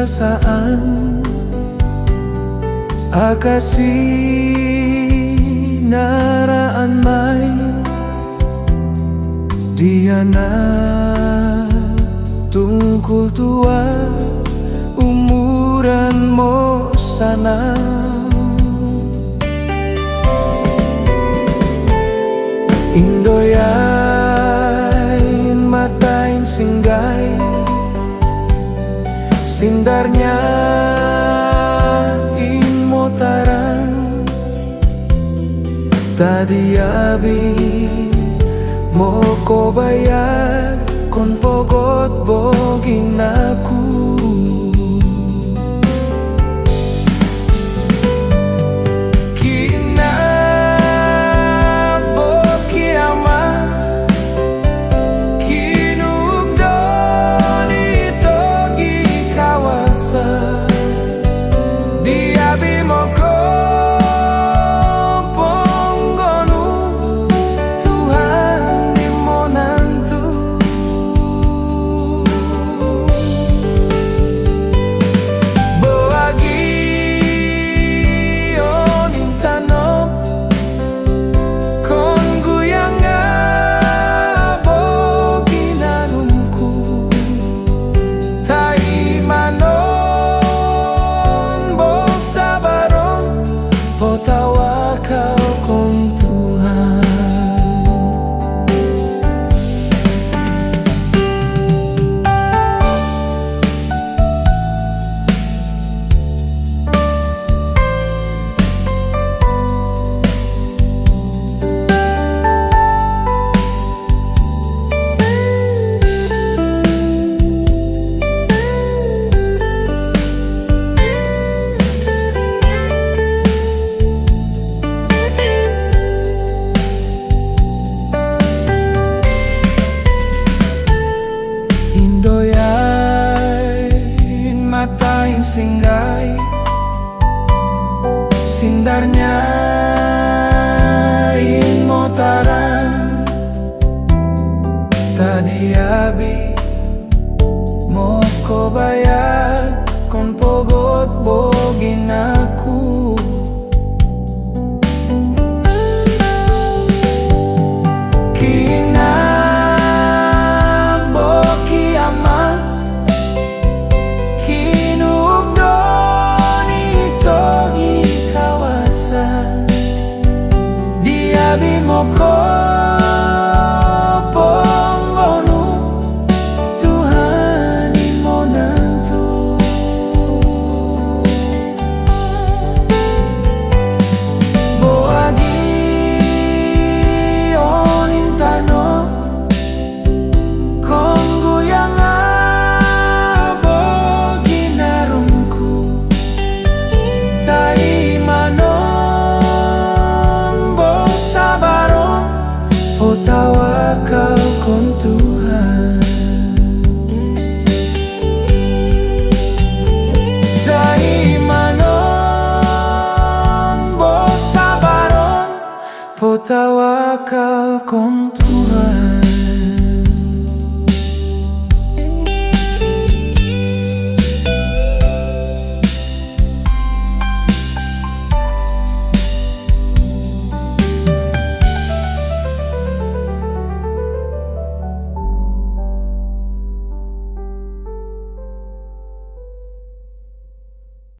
perasaan akasih naraan mai Diana tungkul tua umuran mo sana Indoyain matain singgay Sindarnya in motaran Tadi abi mo ko bayar kon pogot bogin aku Indoyain matain singgay Sindarnya in motaran Tadi abi mo ko bayar kon pogot bogin aku Abi moko ponggonu Tuhan imonantu Boagi onintano Konggu yang abogi narungku Tai mano tawakal kon Tuhan Daimanon bo sabaron po tawakal kon Tuhan